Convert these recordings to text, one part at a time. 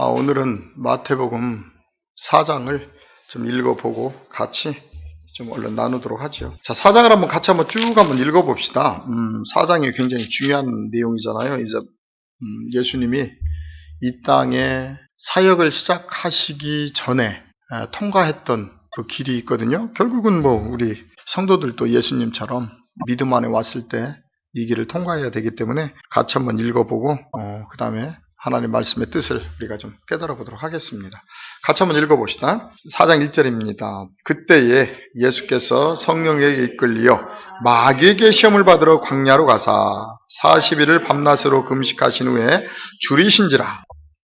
오늘은 마태복음 4장을 좀 읽어보고 같이 좀 얼른 나누도록 하죠. 자, 4장을 같이 쭉 읽어봅시다. 4장이 굉장히 중요한 내용이잖아요. 이제 예수님이 이 땅에 사역을 시작하시기 전에 통과했던 그 길이 있거든요. 결국은 우리 성도들도 예수님처럼 믿음 안에 왔을 때 이 길을 통과해야 되기 때문에 같이 한번 읽어보고 그 다음에 하나님 말씀의 뜻을 우리가 좀 깨달아 보도록 하겠습니다. 같이 한번 읽어봅시다. 4장 1절입니다. 그때에 예수께서 성령에게 이끌리어 마귀에게 시험을 받으러 광야로 가사 40일을 밤낮으로 금식하신 후에 줄이신지라.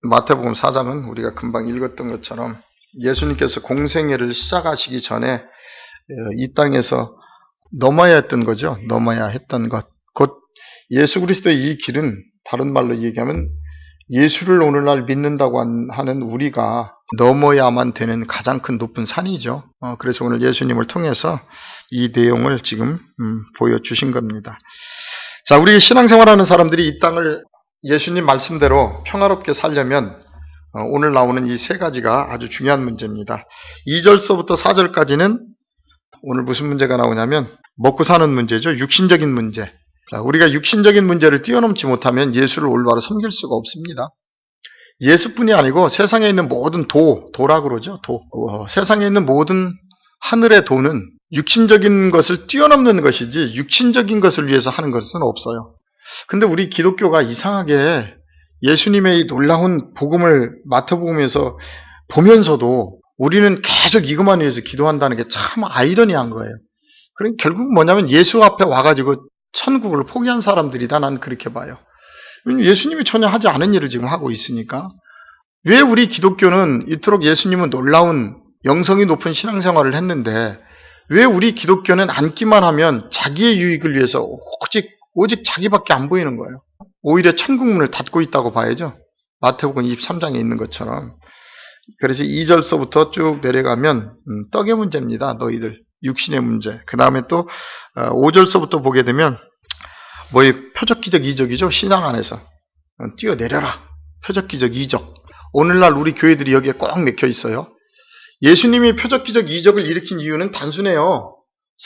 마태복음 4장은 우리가 금방 읽었던 것처럼 예수님께서 공생애를 시작하시기 전에 이 땅에서 넘어야 했던 거죠. 넘어야 했던 것. 곧 예수 그리스도의 이 길은 다른 말로 얘기하면 예수를 오늘날 믿는다고 하는 우리가 넘어야만 되는 가장 큰 높은 산이죠. 그래서 오늘 예수님을 통해서 이 내용을 지금 보여주신 겁니다. 자, 우리 신앙생활하는 사람들이 이 땅을 예수님 말씀대로 평화롭게 살려면 오늘 나오는 이 세 가지가 아주 중요한 문제입니다. 2절서부터 4절까지는 오늘 무슨 문제가 나오냐면 먹고 사는 문제죠. 육신적인 문제. 자, 우리가 육신적인 문제를 뛰어넘지 못하면 예수를 올바로 섬길 수가 없습니다. 예수뿐이 아니고 세상에 있는 모든 도라 그러죠. 세상에 있는 모든 하늘의 도는 육신적인 것을 뛰어넘는 것이지 육신적인 것을 위해서 하는 것은 없어요. 근데 우리 기독교가 이상하게 예수님의 이 놀라운 복음을 마태복음에서 보면서도 우리는 계속 이것만 위해서 기도한다는 게 참 아이러니한 거예요. 그러니까 결국 뭐냐면 예수 앞에 와가지고 천국을 포기한 사람들이다. 난 그렇게 봐요. 예수님이 전혀 하지 않은 일을 지금 하고 있으니까. 왜 우리 기독교는 이토록 예수님은 놀라운 영성이 높은 신앙생활을 했는데 왜 우리 기독교는 앉기만 하면 자기의 유익을 위해서 오직 자기밖에 안 보이는 거예요. 오히려 천국문을 닫고 있다고 봐야죠. 마태복음 23장에 있는 것처럼. 그래서 2절서부터 쭉 내려가면 떡의 문제입니다. 너희들. 육신의 문제. 그 다음에 또 5절서부터 보게 되면 표적기적 이적이죠. 신앙 안에서. 뛰어내려라. 표적기적 이적. 오늘날 우리 교회들이 여기에 꼭 맥혀 있어요. 예수님이 표적기적 이적을 일으킨 이유는 단순해요.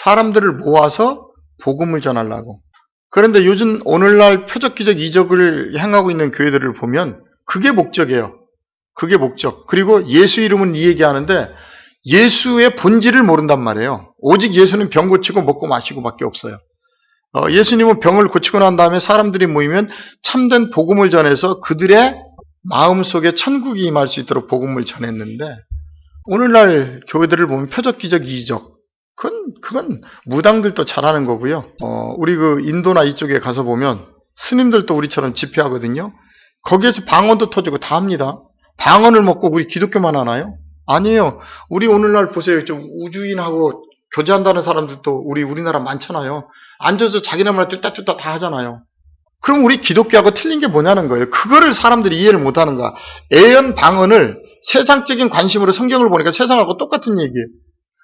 사람들을 모아서 복음을 전하려고. 그런데 요즘 오늘날 표적기적 이적을 행하고 있는 교회들을 보면 그게 목적이에요. 그게 목적. 그리고 예수 이름은 이 얘기하는데 예수의 본질을 모른단 말이에요. 오직 예수는 병 고치고 먹고 마시고 밖에 없어요. 예수님은 병을 고치고 난 다음에 사람들이 모이면 참된 복음을 전해서 그들의 마음속에 천국이 임할 수 있도록 복음을 전했는데 오늘날 교회들을 보면 표적기적 이적 그건 무당들도 잘하는 거고요. 우리 인도나 이쪽에 가서 보면 스님들도 우리처럼 집회하거든요. 거기에서 방언도 터지고 다 합니다. 방언을 먹고 우리 기독교만 하나요? 아니에요. 우리 오늘날 보세요. 좀 우주인하고 교제한다는 사람들도 우리나라 많잖아요. 앉아서 자기네 말 뚜따뚜따 다 하잖아요. 그럼 우리 기독교하고 틀린 게 뭐냐는 거예요. 그거를 사람들이 이해를 못하는 거야. 애연 방언을 세상적인 관심으로 성경을 보니까 세상하고 똑같은 얘기예요.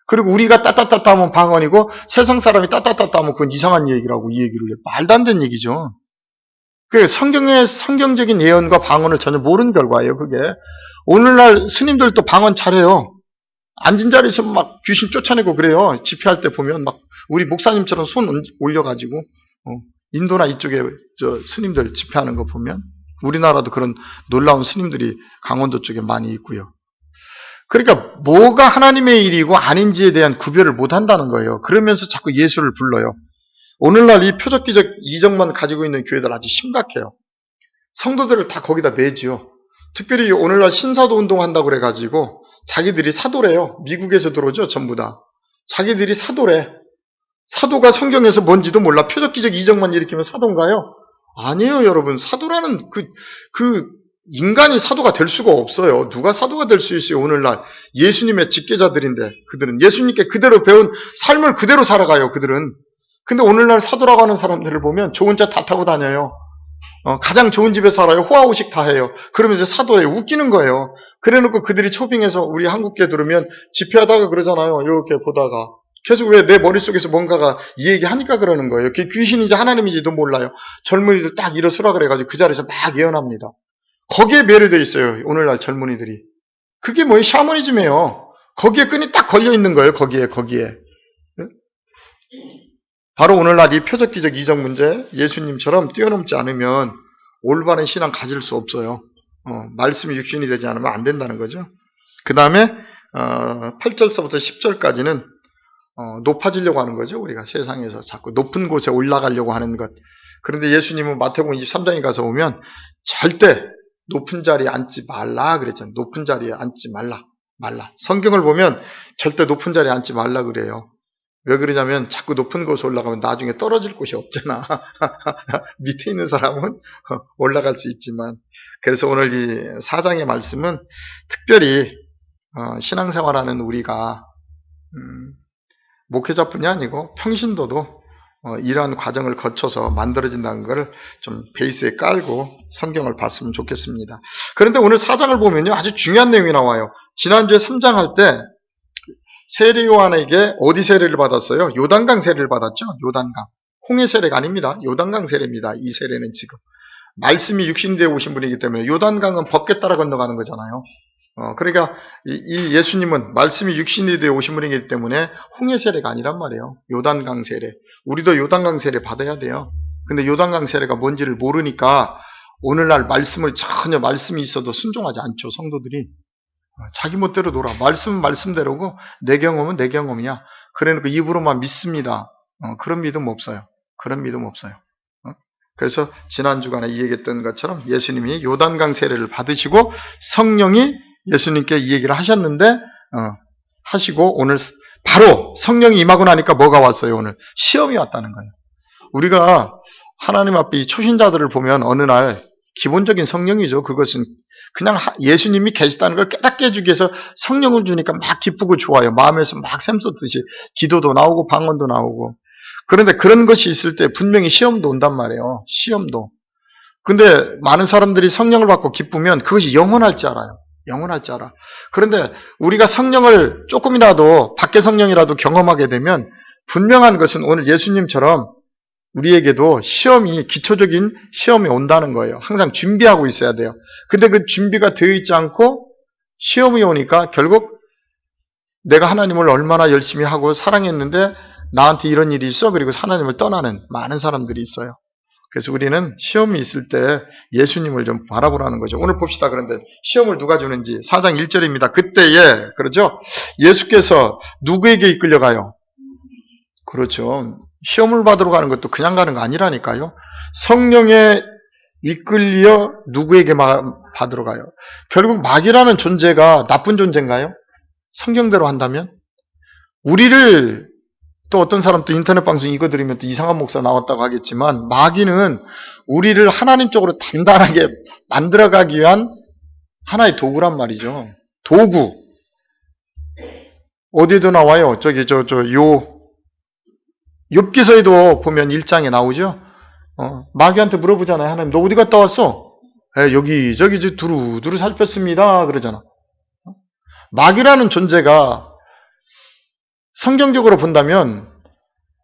그리고 우리가 따따따따 하면 방언이고 세상 사람이 따따따따 하면 그건 이상한 얘기라고 이 얘기를 해요. 말도 안 되는 얘기죠. 그 성경적인 예언과 방언을 전혀 모르는 결과예요. 그게. 오늘날 스님들도 방언 잘해요. 앉은 자리에서 막 귀신 쫓아내고 그래요. 집회할 때 보면 막 우리 목사님처럼 손 올려가지고 인도나 이쪽에 스님들 집회하는 거 보면 우리나라도 그런 놀라운 스님들이 강원도 쪽에 많이 있고요. 그러니까 뭐가 하나님의 일이고 아닌지에 대한 구별을 못한다는 거예요. 그러면서 자꾸 예수를 불러요. 오늘날 이 표적기적 이적만 가지고 있는 교회들 아주 심각해요. 성도들을 다 거기다 내지요. 특별히 오늘날 신사도 운동한다고 그래가지고 자기들이 사도래요. 미국에서 들어오죠. 전부 다. 자기들이 사도래. 사도가 성경에서 뭔지도 몰라. 표적기적 이적만 일으키면 사도인가요? 아니에요, 여러분. 사도라는 그 인간이 사도가 될 수가 없어요. 누가 사도가 될 수 있어요, 오늘날. 예수님의 직계자들인데, 그들은. 예수님께 그대로 배운 삶을 그대로 살아가요, 그들은. 근데 오늘날 사도라고 하는 사람들을 보면 좋은 차 다 타고 다녀요. 가장 좋은 집에 살아요. 호화호식 다 해요. 그러면 이제 사도예요. 웃기는 거예요. 그래놓고 그들이 초빙해서 우리 한국계 들으면 집회하다가 그러잖아요. 이렇게 보다가. 계속 왜 내 머릿속에서 뭔가가 이 얘기 하니까 그러는 거예요. 그게 귀신인지 하나님인지도 몰라요. 젊은이들 딱 일어서라 그래가지고 그 자리에서 막 예언합니다. 거기에 매료되어 있어요. 오늘날 젊은이들이. 그게 뭐예요? 샤머니즘이에요. 거기에 끈이 딱 걸려 있는 거예요. 거기에. 바로 오늘날 이 표적기적 이적 문제, 예수님처럼 뛰어넘지 않으면 올바른 신앙 가질 수 없어요. 말씀이 육신이 되지 않으면 안 된다는 거죠. 그 다음에 8절서부터 10절까지는 높아지려고 하는 거죠. 우리가 세상에서 자꾸 높은 곳에 올라가려고 하는 것. 그런데 예수님은 마태복음 23장에 가서 보면 절대 높은 자리에 앉지 말라 그랬잖아요. 높은 자리에 앉지 말라. 성경을 보면 절대 높은 자리에 앉지 말라 그래요. 왜 그러냐면 자꾸 높은 곳에 올라가면 나중에 떨어질 곳이 없잖아. 밑에 있는 사람은 올라갈 수 있지만. 그래서 오늘 이 4장의 말씀은 특별히 신앙생활하는 우리가 목회자뿐이 아니고 평신도도 이러한 과정을 거쳐서 만들어진다는 걸 좀 베이스에 깔고 성경을 봤으면 좋겠습니다. 그런데 오늘 4장을 보면요, 아주 중요한 내용이 나와요. 지난주에 3장 할 때 세례 요한에게 어디 세례를 받았어요? 요단강 세례를 받았죠. 요단강. 홍해 세례가 아닙니다. 요단강 세례입니다. 이 세례는 지금 말씀이 육신되어 오신 분이기 때문에 요단강은 법궤 따라 건너가는 거잖아요. 그러니까 이 예수님은 말씀이 육신이 되어 오신 분이기 때문에 홍해 세례가 아니란 말이에요. 요단강 세례. 우리도 요단강 세례 받아야 돼요. 근데 요단강 세례가 뭔지를 모르니까 오늘날 말씀을 전혀 말씀이 있어도 순종하지 않죠. 성도들이. 자기 멋대로 놀아. 말씀은 말씀대로고 내 경험은 내 경험이야. 그러니까 입으로만 믿습니다. 그런 믿음 없어요. 그래서 지난 주간에 이 얘기했던 것처럼 예수님이 요단강 세례를 받으시고 성령이 예수님께 이 얘기를 하셨는데 하시고 오늘 바로 성령이 임하고 나니까 뭐가 왔어요? 오늘 시험이 왔다는 거예요. 우리가 하나님 앞에 이 초신자들을 보면 어느 날 기본적인 성령이죠. 그것은 그냥 예수님이 계시다는 걸 깨닫게 해주기 위해서 성령을 주니까 막 기쁘고 좋아요. 마음에서 막 샘솟듯이 기도도 나오고 방언도 나오고. 그런데 그런 것이 있을 때 분명히 시험도 온단 말이에요. 시험도. 근데 많은 사람들이 성령을 받고 기쁘면 그것이 영원할 줄 알아요. 그런데 우리가 성령을 조금이라도 밖에 성령이라도 경험하게 되면 분명한 것은 오늘 예수님처럼 우리에게도 시험이 기초적인 시험이 온다는 거예요. 항상 준비하고 있어야 돼요. 근데 그 준비가 되어 있지 않고 시험이 오니까 결국 내가 하나님을 얼마나 열심히 하고 사랑했는데 나한테 이런 일이 있어? 그리고 하나님을 떠나는 많은 사람들이 있어요. 그래서 우리는 시험이 있을 때 예수님을 좀 바라보라는 거죠. 오늘 봅시다. 그런데 시험을 누가 주는지 4장 1절입니다. 그때에 그러죠. 예수께서 누구에게 이끌려가요? 그렇죠. 시험을 받으러 가는 것도 그냥 가는 거 아니라니까요. 성령에 이끌려 누구에게 받으러 가요? 결국 마귀라는 존재가 나쁜 존재인가요? 성경대로 한다면? 우리를 또 어떤 사람 또 인터넷 방송 이거 들으면 또 이상한 목사 나왔다고 하겠지만 마귀는 우리를 하나님 쪽으로 단단하게 만들어가기 위한 하나의 도구란 말이죠. 도구. 어디에도 나와요. 욥기서에도 보면 1장에 나오죠. 마귀한테 물어보잖아요. 하나님 너 어디 갔다 왔어? 여기 두루두루 살폈습니다. 그러잖아. 마귀라는 존재가 성경적으로 본다면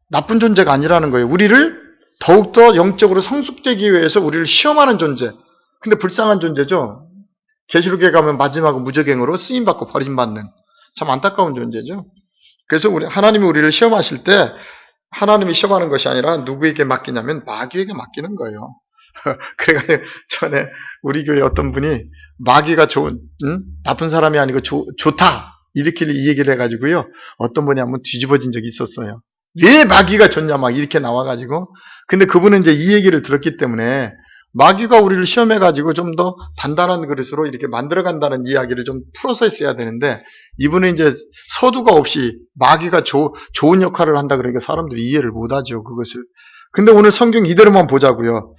나쁜 존재가 아니라는 거예요. 우리를 더욱더 영적으로 성숙되기 위해서 우리를 시험하는 존재. 근데 불쌍한 존재죠. 계시록에 가면 마지막은 무저갱으로 쓰임받고 버림받는 참 안타까운 존재죠. 그래서 하나님이 우리를 시험하실 때 하나님이 시험하는 것이 아니라 누구에게 맡기냐면 마귀에게 맡기는 거예요. 그래가지고 전에 우리 교회 어떤 분이 마귀가 나쁜 사람이 아니고 좋다 이렇게 이 얘기를 해가지고요. 어떤 분이 한번 뒤집어진 적이 있었어요. 왜 마귀가 좋냐 막 이렇게 나와가지고. 근데 그분은 이제 이 얘기를 들었기 때문에 마귀가 우리를 시험해가지고 좀 더 단단한 그릇으로 이렇게 만들어간다는 이야기를 좀 풀어서 했어야 되는데 이분은 이제 서두가 없이 마귀가 좋은 역할을 한다 그러니까 사람들이 이해를 못하죠 그것을. 근데 오늘 성경 이대로만 보자고요.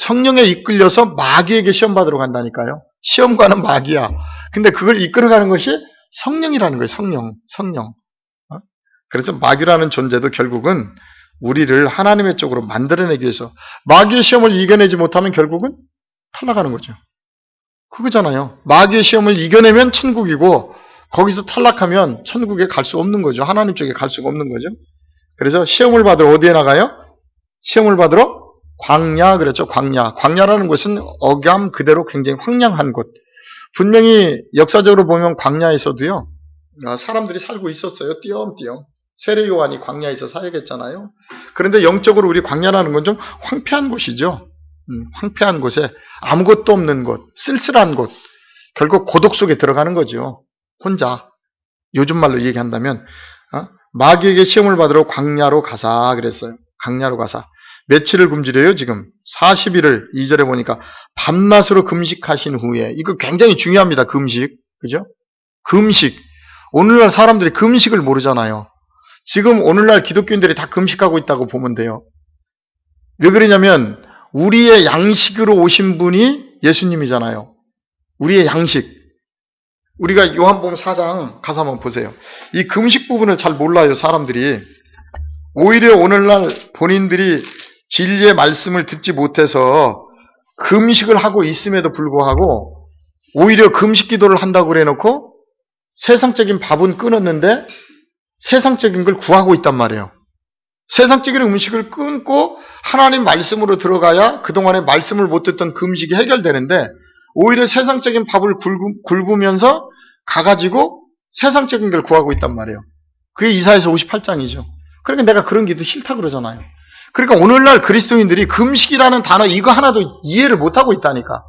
성령에 이끌려서 마귀에게 시험 받으러 간다니까요. 시험과는 마귀야. 근데 그걸 이끌어가는 것이 성령이라는 거예요. 성령. 그래서 마귀라는 존재도 결국은 우리를 하나님의 쪽으로 만들어내기 위해서 마귀의 시험을 이겨내지 못하면 결국은 탈락하는 거죠. 그거잖아요. 마귀의 시험을 이겨내면 천국이고 거기서 탈락하면 천국에 갈 수 없는 거죠. 하나님 쪽에 갈 수가 없는 거죠. 그래서 시험을 받으러 어디에 나가요? 시험을 받으러 광야 그랬죠. 광야. 광야라는 곳은 억양 그대로 굉장히 황량한 곳. 분명히 역사적으로 보면 광야에서도요. 사람들이 살고 있었어요. 띄엄띄엄. 세례 요한이 광야에서 사역했잖아요. 그런데 영적으로 우리 광야라는 건 좀 황폐한 곳이죠. 황폐한 곳에 아무것도 없는 곳, 쓸쓸한 곳. 결국 고독 속에 들어가는 거죠. 혼자. 요즘 말로 얘기한다면 마귀에게 시험을 받으러 광야로 가사 그랬어요. 광야로 가사. 며칠을 굶주려요 지금? 40일을 2절에 보니까 밤낮으로 금식하신 후에. 이거 굉장히 중요합니다. 금식. 그죠? 금식. 오늘날 사람들이 금식을 모르잖아요. 지금 오늘날 기독교인들이 다 금식하고 있다고 보면 돼요. 왜 그러냐면 우리의 양식으로 오신 분이 예수님이잖아요. 우리의 양식. 우리가 요한복음 4장 가서 한번 보세요. 이 금식 부분을 잘 몰라요, 사람들이. 오히려 오늘날 본인들이 진리의 말씀을 듣지 못해서 금식을 하고 있음에도 불구하고 오히려 금식 기도를 한다고 그래놓고 세상적인 밥은 끊었는데 세상적인 걸 구하고 있단 말이에요. 세상적인 음식을 끊고 하나님 말씀으로 들어가야 그동안에 말씀을 못 듣던 금식이 해결되는데 오히려 세상적인 밥을 굶으면서 가가지고 세상적인 걸 구하고 있단 말이에요. 그게 이사야서 58장이죠. 그러니까 내가 그런 기도 싫다 그러잖아요. 그러니까 오늘날 그리스도인들이 금식이라는 단어 이거 하나도 이해를 못하고 있다니까.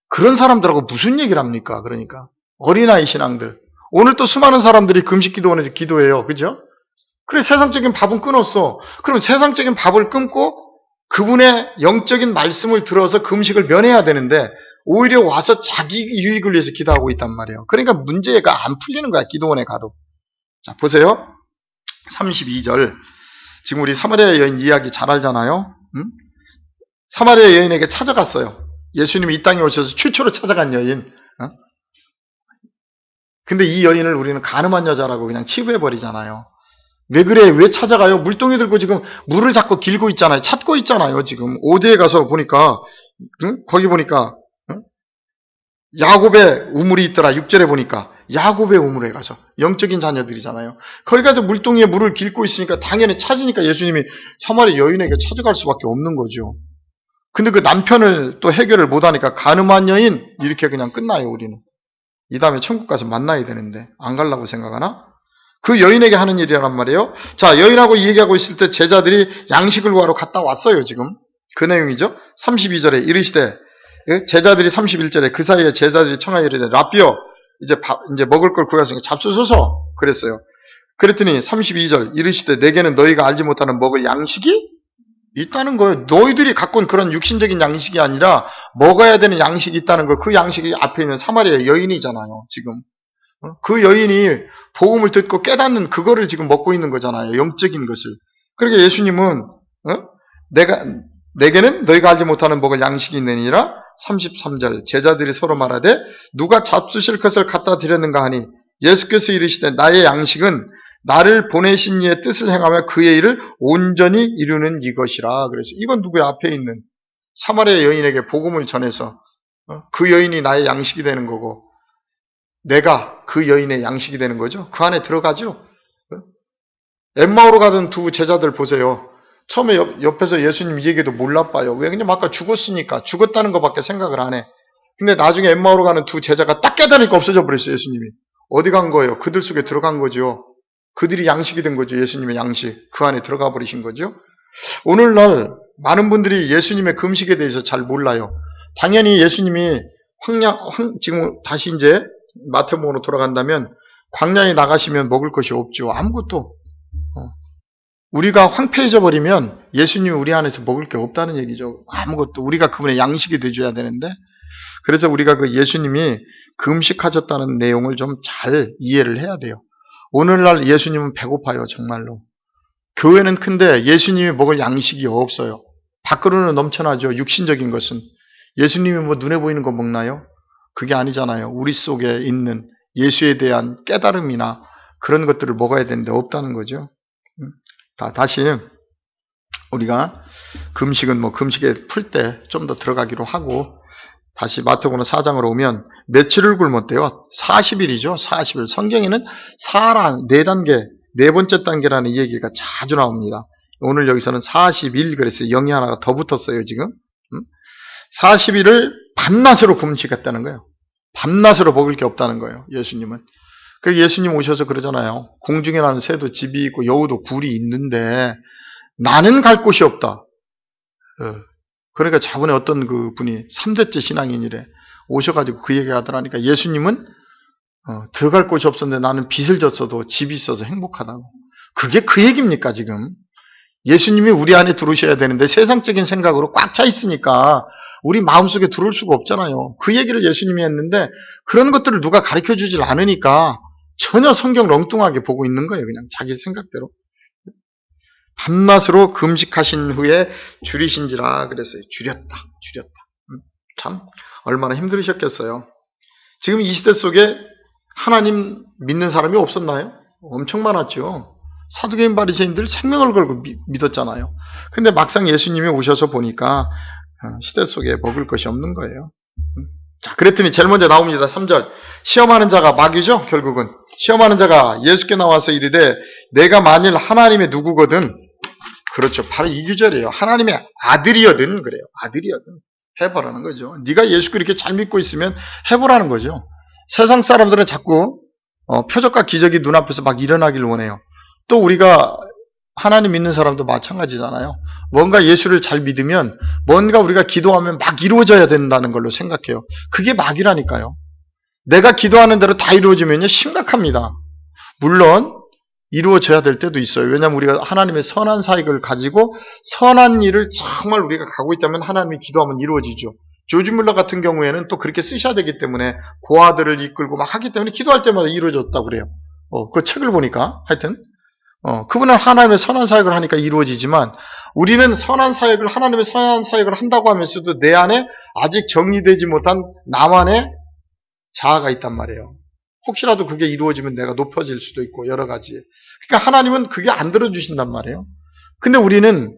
그런 사람들하고 무슨 얘기를 합니까? 그러니까 어린아이 신앙들. 오늘 또 수많은 사람들이 금식 기도원에서 기도해요. 그죠? 그래 세상적인 밥은 끊었어. 그럼 세상적인 밥을 끊고 그분의 영적인 말씀을 들어서 금식을 면해야 되는데 오히려 와서 자기 유익을 위해서 기도하고 있단 말이에요. 그러니까 문제가 안 풀리는 거야. 기도원에 가도. 자 보세요. 32절. 지금 우리 사마리아 여인 이야기 잘 알잖아요. 응? 사마리아 여인에게 찾아갔어요. 예수님이 이 땅에 오셔서 최초로 찾아간 여인. 근데 이 여인을 우리는 가늠한 여자라고 그냥 치부해버리잖아요. 왜 그래? 왜 찾아가요? 물동이 들고 지금 물을 자꾸 길고 있잖아요. 찾고 있잖아요. 지금 5대에 가서 보니까 거기 보니까 야곱의 우물이 있더라. 6절에 보니까 야곱의 우물에 가서 영적인 자녀들이잖아요. 거기 가서 물동이에 물을 길고 있으니까 당연히 찾으니까 예수님이 사마리아 여인에게 찾아갈 수밖에 없는 거죠. 근데 그 남편을 또 해결을 못하니까 가늠한 여인 이렇게 그냥 끝나요. 우리는. 이 다음에 천국 가서 만나야 되는데 안 가려고 생각하나? 그 여인에게 하는 일이란 말이에요. 자, 여인하고 얘기하고 있을 때 제자들이 양식을 구하러 갔다 왔어요. 지금 그 내용이죠. 32절에 이르시되 제자들이 31절에 그 사이에 제자들이 청하여 이르되 라비어 이제 먹을 걸 구하시니까 잡수소서 그랬어요. 그랬더니 32절 이르시되 내게는 너희가 알지 못하는 먹을 양식이 있다는 거예요. 너희들이 갖고 온 그런 육신적인 양식이 아니라 먹어야 되는 양식이 있다는 거. 그 양식이 앞에 있는 사마리아 여인이잖아요. 지금 그 여인이 복음을 듣고 깨닫는 그거를 지금 먹고 있는 거잖아요. 영적인 것을. 그러니까 예수님은 내게는 너희가 알지 못하는 먹을 양식이 있느니라. 33절 제자들이 서로 말하되 누가 잡수실 것을 갖다 드렸는가 하니 예수께서 이르시되 나의 양식은 나를 보내신 이의 뜻을 행하며 그의 일을 온전히 이루는 이것이라. 그래서 이건 누구의 앞에 있는 사마리아 여인에게 복음을 전해서 그 여인이 나의 양식이 되는 거고 내가 그 여인의 양식이 되는 거죠. 그 안에 들어가죠. 엠마오로 가던 두 제자들 보세요. 처음에 옆에서 예수님 얘기도 몰라봐요. 왜? 그냥 아까 죽었으니까 죽었다는 것밖에 생각을 안 해. 근데 나중에 엠마오로 가는 두 제자가 딱 깨달으니까 없어져 버렸어요. 예수님이. 어디 간 거예요? 그들 속에 들어간 거죠. 그들이 양식이 된 거죠. 예수님의 양식. 그 안에 들어가 버리신 거죠. 오늘날 많은 분들이 예수님의 금식에 대해서 잘 몰라요. 당연히 예수님이 지금 다시 이제 마태복음으로 돌아간다면 광야에 나가시면 먹을 것이 없죠. 아무것도. 우리가 황폐해져 버리면 예수님이 우리 안에서 먹을 게 없다는 얘기죠. 아무것도. 우리가 그분의 양식이 되줘야 되는데 그래서 우리가 그 예수님이 금식하셨다는 내용을 좀 잘 이해를 해야 돼요. 오늘날 예수님은 배고파요. 정말로. 교회는 큰데 예수님이 먹을 양식이 없어요. 밖으로는 넘쳐나죠. 육신적인 것은. 예수님이 뭐 눈에 보이는 거 먹나요? 그게 아니잖아요. 우리 속에 있는 예수에 대한 깨달음이나 그런 것들을 먹어야 되는데 없다는 거죠. 다시 우리가 금식은 뭐 금식에 풀 때 좀 더 들어가기로 하고 다시 마태복음 4장으로 오면 며칠을 굶었대요. 40일이죠. 40일. 성경에는 사랑 4단계, 네 번째 단계라는 얘기가 자주 나옵니다. 오늘 여기서는 40일 그랬어요. 0이 하나가 더 붙었어요, 지금. 40일을 밤낮으로 금식했다는 거예요. 밤낮으로 먹을 게 없다는 거예요, 예수님은. 그 예수님 오셔서 그러잖아요. 공중에 나는 새도 집이 있고 여우도 굴이 있는데 나는 갈 곳이 없다. 그러니까 저번에 어떤 그 분이 3대째 신앙인이래. 오셔가지고 그 얘기 하더라니까 예수님은 들어갈 곳이 없었는데 나는 빚을 졌어도 집이 있어서 행복하다고. 그게 그 얘기입니까, 지금? 예수님이 우리 안에 들어오셔야 되는데 세상적인 생각으로 꽉 차 있으니까 우리 마음속에 들어올 수가 없잖아요. 그 얘기를 예수님이 했는데 그런 것들을 누가 가르쳐 주질 않으니까 전혀 성경 렁뚱하게 보고 있는 거예요. 그냥 자기 생각대로. 밤낮으로 금식하신 후에 줄이신지라 그랬어요. 줄였다. 참 얼마나 힘들으셨겠어요. 지금 이 시대 속에 하나님 믿는 사람이 없었나요? 엄청 많았죠. 사두개인 바리새인들 생명을 걸고 믿었잖아요. 근데 막상 예수님이 오셔서 보니까 시대 속에 먹을 것이 없는 거예요. 자, 그랬더니 제일 먼저 나옵니다. 3절. 시험하는 자가 마귀죠, 결국은. 시험하는 자가 예수께 나와서 이르되 내가 만일 하나님의 누구거든. 그렇죠. 바로 이 구절이에요. 하나님의 아들이거든 그래요. 아들이거든. 해보라는 거죠. 네가 예수 그렇게 잘 믿고 있으면 해보라는 거죠. 세상 사람들은 자꾸 표적과 기적이 눈앞에서 막 일어나길 원해요. 또 우리가 하나님 믿는 사람도 마찬가지잖아요. 뭔가 예수를 잘 믿으면 뭔가 우리가 기도하면 막 이루어져야 된다는 걸로 생각해요. 그게 마귀라니까요. 내가 기도하는 대로 다 이루어지면요 심각합니다. 물론 이루어져야 될 때도 있어요. 왜냐하면 우리가 하나님의 선한 사역을 가지고 선한 일을 정말 우리가 가고 있다면 하나님이 기도하면 이루어지죠. 조지 물러 같은 경우에는 또 그렇게 쓰셔야 되기 때문에 고아들을 이끌고 막 하기 때문에 기도할 때마다 이루어졌다고 그래요. 그 책을 보니까 하여튼 그분은 하나님의 선한 사역을 하니까 이루어지지만 우리는 하나님의 선한 사역을 한다고 하면서도 내 안에 아직 정리되지 못한 나만의 자아가 있단 말이에요. 혹시라도 그게 이루어지면 내가 높아질 수도 있고 여러 가지. 그러니까 하나님은 그게 안 들어주신단 말이에요. 근데 우리는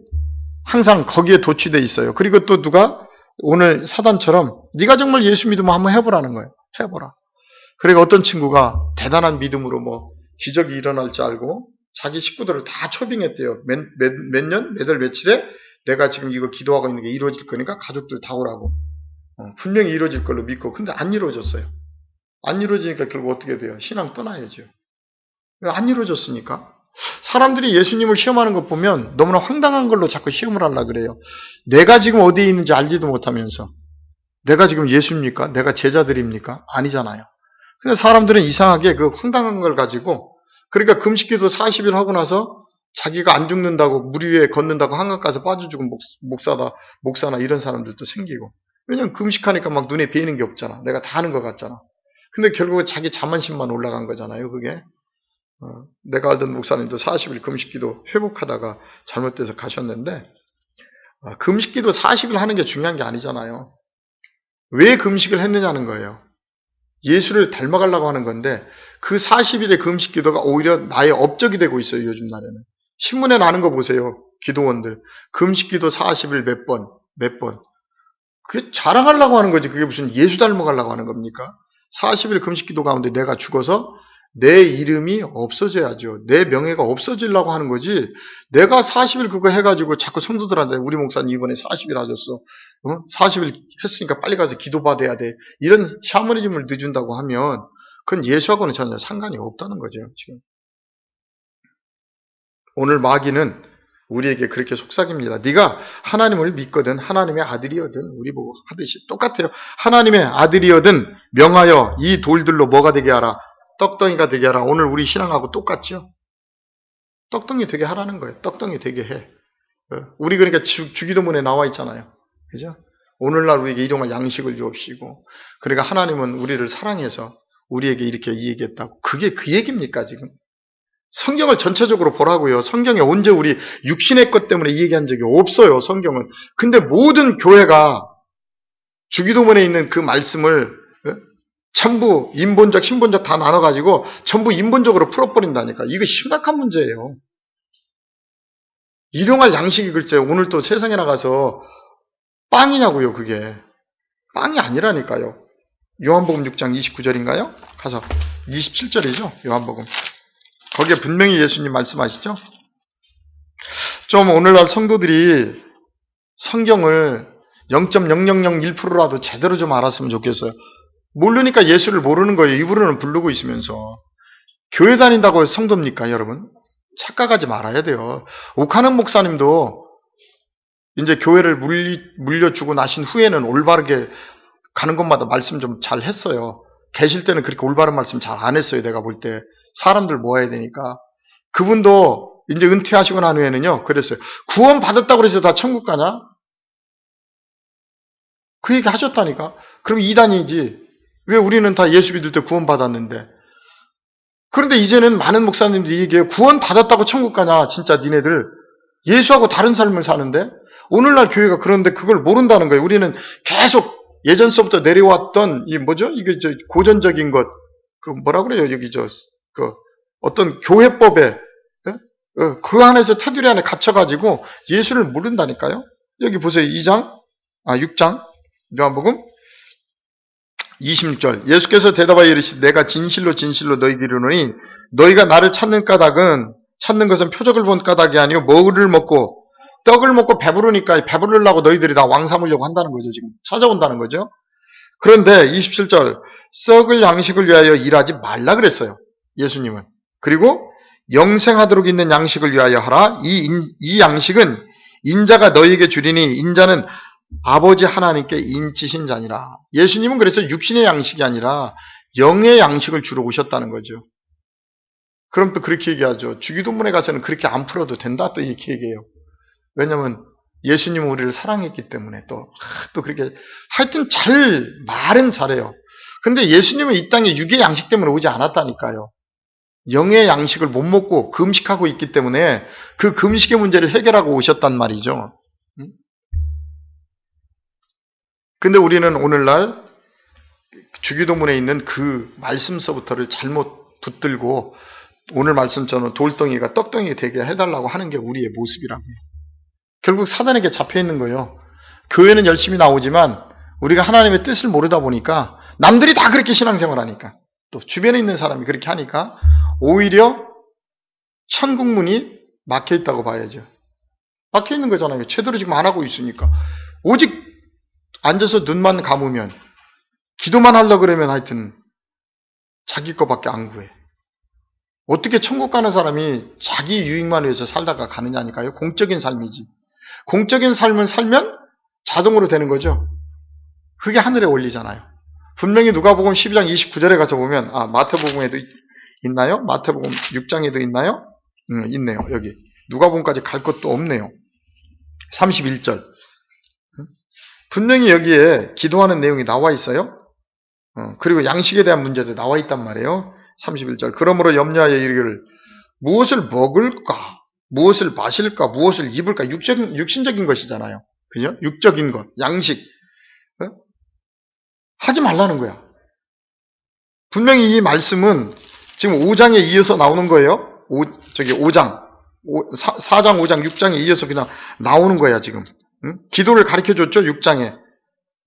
항상 거기에 도취돼 있어요. 그리고 또 누가 오늘 사단처럼 네가 정말 예수 믿으면 한번 해보라는 거예요. 해보라. 그리고 어떤 친구가 대단한 믿음으로 뭐 기적이 일어날 줄 알고 자기 식구들을 다 초빙했대요. 몇 년, 몇 월, 며칠에 내가 지금 이거 기도하고 있는 게 이루어질 거니까 가족들 다 오라고. 분명히 이루어질 걸로 믿고. 근데 안 이루어졌어요. 안 이루어지니까 결국 어떻게 돼요? 신앙 떠나야죠. 안 이루어졌으니까. 사람들이 예수님을 시험하는 것 보면 너무나 황당한 걸로 자꾸 시험을 하려고 그래요. 내가 지금 어디에 있는지 알지도 못하면서 내가 지금 예수입니까? 내가 제자들입니까? 아니잖아요. 근데 사람들은 이상하게 그 황당한 걸 가지고 그러니까 금식기도 40일 하고 나서 자기가 안 죽는다고 물 위에 걷는다고 한강 가서 빠져 죽은 목사나 이런 사람들도 생기고. 왜냐면 금식하니까 막 눈에 뵈이는 게 없잖아. 내가 다 하는 것 같잖아. 근데 결국은 자기 자만심만 올라간 거잖아요, 그게. 내가 알던 목사님도 40일 금식기도 회복하다가 잘못돼서 가셨는데, 금식기도 40일 하는 게 중요한 게 아니잖아요. 왜 금식을 했느냐는 거예요. 예수를 닮아가려고 하는 건데, 그 40일의 금식기도가 오히려 나의 업적이 되고 있어요, 요즘 날에는. 신문에 나는 거 보세요, 기도원들. 금식기도 40일 몇 번. 그게 자랑하려고 하는 거지. 그게 무슨 예수 닮아가려고 하는 겁니까? 40일 금식기도 가운데 내가 죽어서 내 이름이 없어져야죠. 내 명예가 없어지려고 하는 거지. 내가 40일 그거 해가지고 자꾸 성도들한테 우리 목사님 이번에 40일 하셨어. 40일 했으니까 빨리 가서 기도 받아야 돼. 이런 샤머니즘을 늦은다고 하면 그건 예수하고는 전혀 상관이 없다는 거죠. 지금. 오늘 마귀는 우리에게 그렇게 속삭입니다. 네가 하나님을 믿거든 하나님의 아들이거든 우리 보고 하듯이 똑같아요. 하나님의 아들이거든 명하여 이 돌들로 뭐가 되게 하라. 떡덩이가 되게 하라. 오늘 우리 신앙하고 똑같죠? 떡덩이 되게 하라는 거예요. 떡덩이 되게 해. 우리 그러니까 주기도문에 나와 있잖아요. 그죠? 오늘날 우리에게 일용할 양식을 주옵시고 그러니까 하나님은 우리를 사랑해서 우리에게 이렇게 이 얘기했다고. 그게 그 얘기입니까 지금? 성경을 전체적으로 보라고요. 성경에 언제 우리 육신의 것 때문에 이 얘기한 적이 없어요. 성경은. 근데 모든 교회가 주기도문에 있는 그 말씀을 전부 인본적, 신본적 다 나눠가지고 전부 인본적으로 풀어버린다니까. 이거 심각한 문제예요. 일용할 양식이 글쎄 오늘 또 세상에 나가서 빵이냐고요. 그게. 빵이 아니라니까요. 요한복음 6장 29절인가요? 가서 27절이죠. 요한복음. 거기에 분명히 예수님 말씀하시죠. 좀 오늘날 성도들이 성경을 0.0001%라도 제대로 좀 알았으면 좋겠어요. 모르니까 예수를 모르는 거예요. 입으로는 부르고 있으면서. 교회 다닌다고 해서 성도입니까, 여러분? 착각하지 말아야 돼요. 옥하는 목사님도 이제 교회를 물려주고 나신 후에는 올바르게 가는 곳마다 말씀 좀 잘 했어요. 계실 때는 그렇게 올바른 말씀 잘 안 했어요. 내가 볼 때. 사람들 모아야 되니까. 그분도 이제 은퇴하시고 난 후에는요, 그랬어요. 구원 받았다고 그래서 다 천국 가냐? 그 얘기 하셨다니까. 그럼 이단이지. 왜 우리는 다 예수 믿을 때 구원 받았는데. 그런데 이제는 많은 목사님들이 얘기해요. 구원 받았다고 천국 가냐? 진짜 니네들. 예수하고 다른 삶을 사는데. 오늘날 교회가 그런데 그걸 모른다는 거예요. 우리는 계속 예전서부터 내려왔던 이게 고전적인 것, 뭐라 그래요? 여기 어떤 교회법에 그 안에서 테두리 안에 갇혀가지고 예수를 모른다니까요. 여기 보세요. 6장 요한복음 26절. 예수께서 대답하여 이르시되 내가 진실로 진실로 너희에게 이르노니 너희가 나를 찾는 것은 표적을 본 까닭이 아니요 뭐를 먹고 떡을 먹고 배부르니까 배부르려고 너희들이 다 왕 삼으려고 한다는 거죠. 지금 찾아온다는 거죠. 그런데 27절 썩을 양식을 위하여 일하지 말라 그랬어요. 예수님은. 그리고 영생하도록 있는 양식을 위하여 하라. 이 양식은 인자가 너희에게 주리니 인자는 아버지 하나님께 인치신 자니라. 예수님은 그래서 육신의 양식이 아니라 영의 양식을 주러 오셨다는 거죠. 그럼 또 그렇게 얘기하죠. 주기도문에 가서는 그렇게 안 풀어도 된다 또 이렇게 얘기해요. 왜냐하면 예수님은 우리를 사랑했기 때문에 또 그렇게 하여튼 말은 잘해요. 근데 예수님은 이 땅에 육의 양식 때문에 오지 않았다니까요. 영의 양식을 못 먹고 금식하고 있기 때문에 그 금식의 문제를 해결하고 오셨단 말이죠. 근데 우리는 오늘날 주기도문에 있는 그 말씀서부터를 잘못 붙들고 오늘 말씀처럼 돌덩이가 떡덩이 되게 해달라고 하는 게 우리의 모습이라고요. 결국 사단에게 잡혀있는 거예요. 교회는 열심히 나오지만 우리가 하나님의 뜻을 모르다 보니까 남들이 다 그렇게 신앙생활 하니까 또 주변에 있는 사람이 그렇게 하니까 오히려 천국 문이 막혀있다고 봐야죠. 막혀있는 거잖아요. 제대로 지금 안 하고 있으니까. 오직 앉아서 눈만 감으면 기도만 하려고 그러면 하여튼 자기 거밖에 안 구해. 어떻게 천국 가는 사람이 자기 유익만 위해서 살다가 가느냐니까요. 공적인 삶이지. 공적인 삶을 살면 자동으로 되는 거죠. 그게 하늘에 올리잖아요. 분명히 누가복음 12장 29절에 가서 보면 마태복음에도 있나요? 마태복음 6장에도 있나요? 있네요. 여기 누가복음까지 갈 것도 없네요. 31절. 분명히 여기에 기도하는 내용이 나와 있어요. 그리고 양식에 대한 문제도 나와 있단 말이에요. 31절. 그러므로 염려하여 이르기를 무엇을 먹을까? 무엇을 마실까? 무엇을 입을까? 육신적인 것이잖아요. 그죠? 육적인 것, 양식. 하지 말라는 거야. 분명히 이 말씀은 지금 5장에 이어서 나오는 거예요. 5장. 4장, 5장, 6장에 이어서 그냥 나오는 거야, 지금. 기도를 가르쳐 줬죠, 6장에.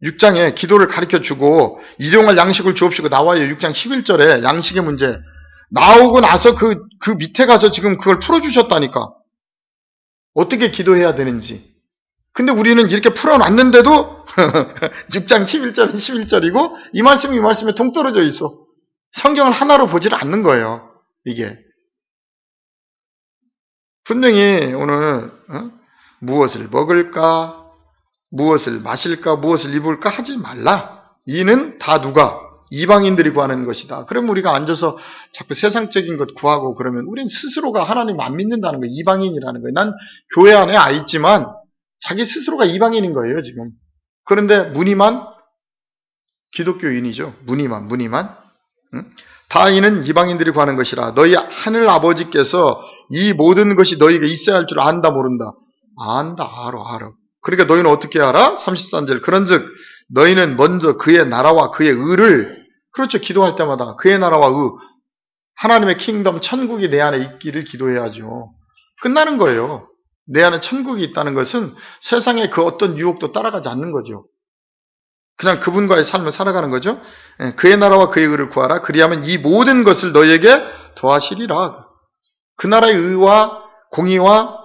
6장에 기도를 가르쳐 주고, 일용할 양식을 주옵시고 나와요. 6장 11절에 양식의 문제. 나오고 나서 그 밑에 가서 지금 그걸 풀어주셨다니까. 어떻게 기도해야 되는지. 근데 우리는 이렇게 풀어놨는데도 6장 11절은 11절이고 이 말씀에 동떨어져 있어. 성경을 하나로 보지를 않는 거예요. 이게. 분명히 오늘 무엇을 먹을까, 무엇을 마실까, 무엇을 입을까 하지 말라. 이는 다 누가? 이방인들이 구하는 것이다. 그럼 우리가 앉아서 자꾸 세상적인 것 구하고 그러면 우리는 스스로가 하나님 안 믿는다는 거예요. 이방인이라는 거예요. 난 교회 안에 있지만 자기 스스로가 이방인인 거예요, 지금. 그런데 무늬만 기독교인이죠. 무늬만. 다 이는 이방인들이 구하는 것이라. 너희 하늘 아버지께서 이 모든 것이 너희에게 있어야 할 줄 안다 모른다. 안다, 알아. 그러니까 너희는 어떻게 알아? 33절. 그런즉 너희는 먼저 그의 나라와 그의 의를, 그렇죠. 기도할 때마다 그의 나라와 의, 하나님의 킹덤, 천국이 내 안에 있기를 기도해야죠. 끝나는 거예요. 내 안에 천국이 있다는 것은 세상의 그 어떤 유혹도 따라가지 않는 거죠. 그냥 그분과의 삶을 살아가는 거죠. 그의 나라와 그의 의를 구하라. 그리하면 이 모든 것을 너희에게 더하시리라. 그 나라의 의와 공의와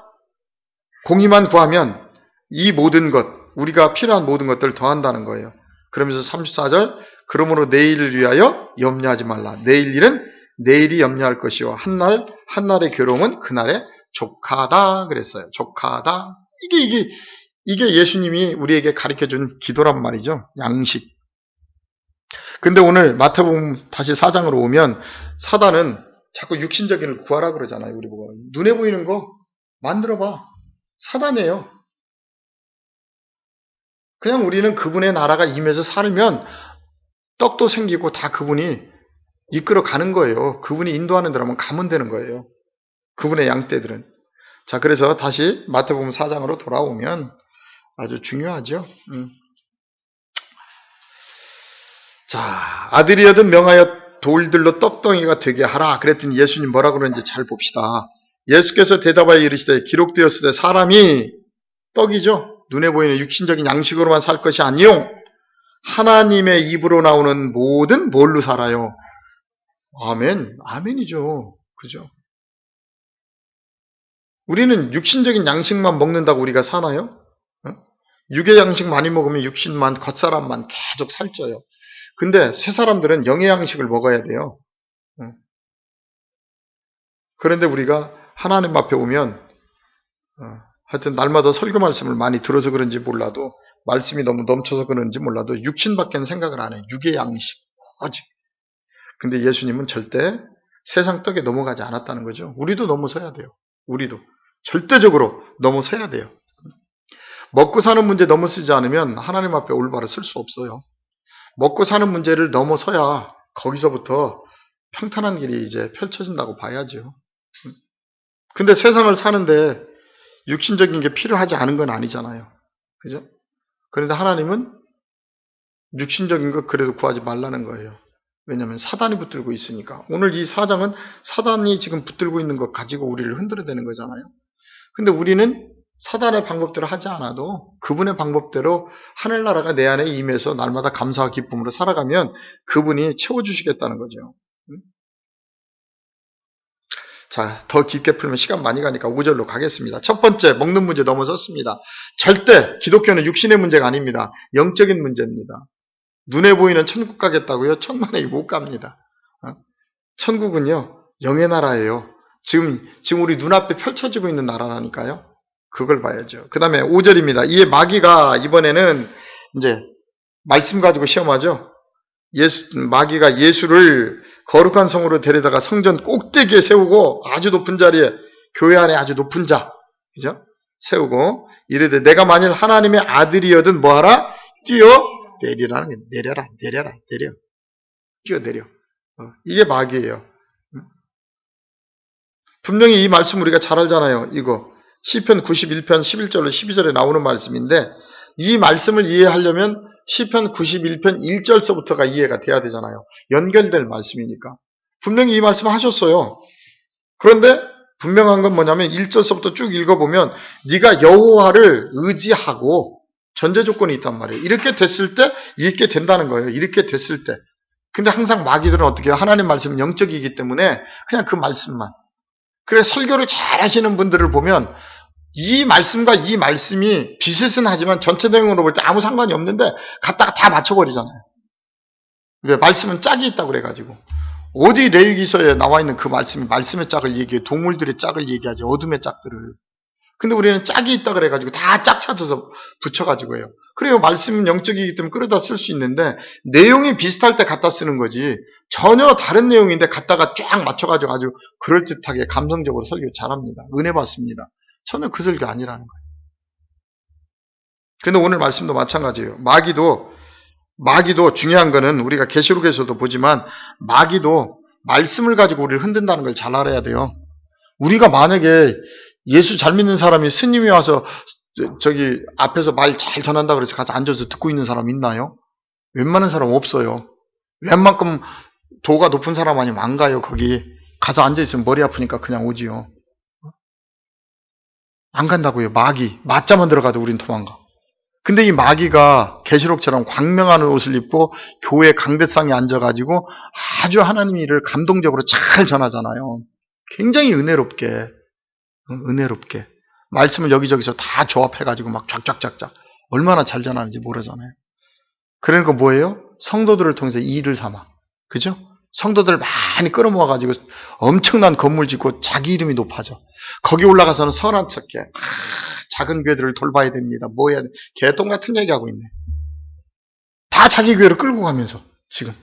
공의만 구하면 이 모든 것, 우리가 필요한 모든 것들을 더한다는 거예요. 그러면서 34절, 그러므로 내일을 위하여 염려하지 말라. 내일 일은 내일이 염려할 것이요. 한날의 괴로움은 그날의 족하다 그랬어요. 족하다. 이게 예수님이 우리에게 가르쳐준 기도란 말이죠. 양식. 근데 오늘 마태복음 다시 4장으로 오면 사단은 자꾸 육신적인 걸 구하라 그러잖아요. 우리 보고. 눈에 보이는 거 만들어봐. 사단이에요. 그냥 우리는 그분의 나라가 임해서 살면 떡도 생기고 다 그분이 이끌어 가는 거예요. 그분이 인도하는 데라면 가면 되는 거예요. 그분의 양떼들은. 자, 그래서 다시 마태복음 4장으로 돌아오면 아주 중요하죠. 자, 아들이여든 명하여 돌들로 떡덩이가 되게 하라. 그랬더니 예수님 뭐라고 그러는지 잘 봅시다. 예수께서 대답하여 이르시되 기록되었을 때 사람이 떡이죠. 눈에 보이는 육신적인 양식으로만 살 것이 아니요 하나님의 입으로 나오는 모든 뭘로 살아요. 아멘. 아멘이죠. 그죠? 우리는 육신적인 양식만 먹는다고 우리가 사나요? 육의 양식 많이 먹으면 육신만, 겉사람만 계속 살쪄요. 근데 새 사람들은 영의 양식을 먹어야 돼요. 그런데 우리가 하나님 앞에 오면 하여튼 날마다 설교 말씀을 많이 들어서 그런지 몰라도 말씀이 너무 넘쳐서 그런지 몰라도 육신밖에는 생각을 안 해요. 육의 양식. 아직. 근데 예수님은 절대 세상 떡에 넘어가지 않았다는 거죠. 우리도 넘어서야 돼요. 우리도. 절대적으로 넘어서야 돼요. 먹고 사는 문제 넘어서지 않으면 하나님 앞에 올바로 설 수 없어요. 먹고 사는 문제를 넘어서야 거기서부터 평탄한 길이 이제 펼쳐진다고 봐야죠. 근데 세상을 사는데 육신적인 게 필요하지 않은 건 아니잖아요. 그죠? 그런데 하나님은 육신적인 것 그래도 구하지 말라는 거예요. 왜냐하면 사단이 붙들고 있으니까. 오늘 이 4장은 사단이 지금 붙들고 있는 것 가지고 우리를 흔들어대는 거잖아요. 근데 우리는 사단의 방법대로 하지 않아도 그분의 방법대로 하늘나라가 내 안에 임해서 날마다 감사와 기쁨으로 살아가면 그분이 채워주시겠다는 거죠. 자, 더 깊게 풀면 시간 많이 가니까 5절로 가겠습니다. 첫 번째, 먹는 문제 넘어섰습니다. 절대 기독교는 육신의 문제가 아닙니다. 영적인 문제입니다. 눈에 보이는 천국 가겠다고요? 천만에 못 갑니다. 천국은요, 영의 나라예요. 지금 우리 눈앞에 펼쳐지고 있는 나라라니까요. 그걸 봐야죠. 그 다음에 5절입니다. 이에 마귀가 이번에는 이제 말씀 가지고 시험하죠. 마귀가 예수를 거룩한 성으로 데려다가 성전 꼭대기에 세우고 아주 높은 자리에 교회 안에 아주 높은 자, 그죠? 세우고 이르되 내가 만일 하나님의 아들이여든 뭐하라? 뛰어내리라는 게 내려. 뛰어내려. 이게 마귀예요. 분명히 이 말씀 우리가 잘 알잖아요. 이거 시편 91편 11절로 12절에 나오는 말씀인데 이 말씀을 이해하려면 시편 91편 1절서부터가 이해가 돼야 되잖아요. 연결될 말씀이니까. 분명히 이 말씀 하셨어요. 그런데 분명한 건 뭐냐면 1절서부터 쭉 읽어보면 네가 여호와를 의지하고 전제 조건이 있단 말이에요. 이렇게 됐을 때 읽게 된다는 거예요. 이렇게 됐을 때. 근데 항상 마귀들은 어떻게 해요? 하나님 말씀은 영적이기 때문에 그냥 그 말씀만. 그래서 설교를 잘 하시는 분들을 보면 이 말씀과 이 말씀이 비슷은 하지만 전체 내용으로 볼 때 아무 상관이 없는데 갖다가 다 맞춰버리잖아요. 왜? 말씀은 짝이 있다고 그래가지고. 어디 레위기서에 나와 있는 그 말씀이 말씀의 짝을 얘기해. 동물들의 짝을 얘기하지. 어둠의 짝들을. 근데 우리는 짝이 있다 그래가지고 다 짝 찾아서 붙여가지고 해요. 그래요. 말씀은 영적이기 때문에 끌어다 쓸 수 있는데 내용이 비슷할 때 갖다 쓰는 거지 전혀 다른 내용인데 갖다가 쫙 맞춰가지고 아주 그럴듯하게 감성적으로 설교 잘합니다. 은혜 받습니다. 전혀 그 설교 아니라는 거예요. 근데 오늘 말씀도 마찬가지예요. 마귀도 중요한 거는 우리가 계시록에서도 보지만 마귀도 말씀을 가지고 우리를 흔든다는 걸 잘 알아야 돼요. 우리가 만약에 예수 잘 믿는 사람이 스님이 와서 저기 앞에서 말 잘 전한다 그래서 가서 앉아서 듣고 있는 사람 있나요? 웬만한 사람 없어요. 웬만큼 도가 높은 사람 아니면 안 가요. 거기 가서 앉아있으면 머리 아프니까 그냥 오지요. 안 간다고요. 마귀. 맞자만 들어가도 우린 도망가. 근데 이 마귀가 계시록처럼 광명한 옷을 입고 교회 강대상에 앉아가지고 아주 하나님 일을 감동적으로 잘 전하잖아요. 굉장히 은혜롭게. 말씀을 여기저기서 다 조합해가지고 막 쫙쫙쫙쫙 얼마나 잘 전하는지 모르잖아요. 그러니까 뭐예요? 성도들을 통해서 일을 삼아. 그죠? 성도들 많이 끌어모아가지고 엄청난 건물 짓고 자기 이름이 높아져. 거기 올라가서는 선한 척해. 작은 교회들을 돌봐야 됩니다. 뭐 해야 돼? 개똥 같은 얘기하고 있네. 다 자기 교회로 끌고 가면서 지금.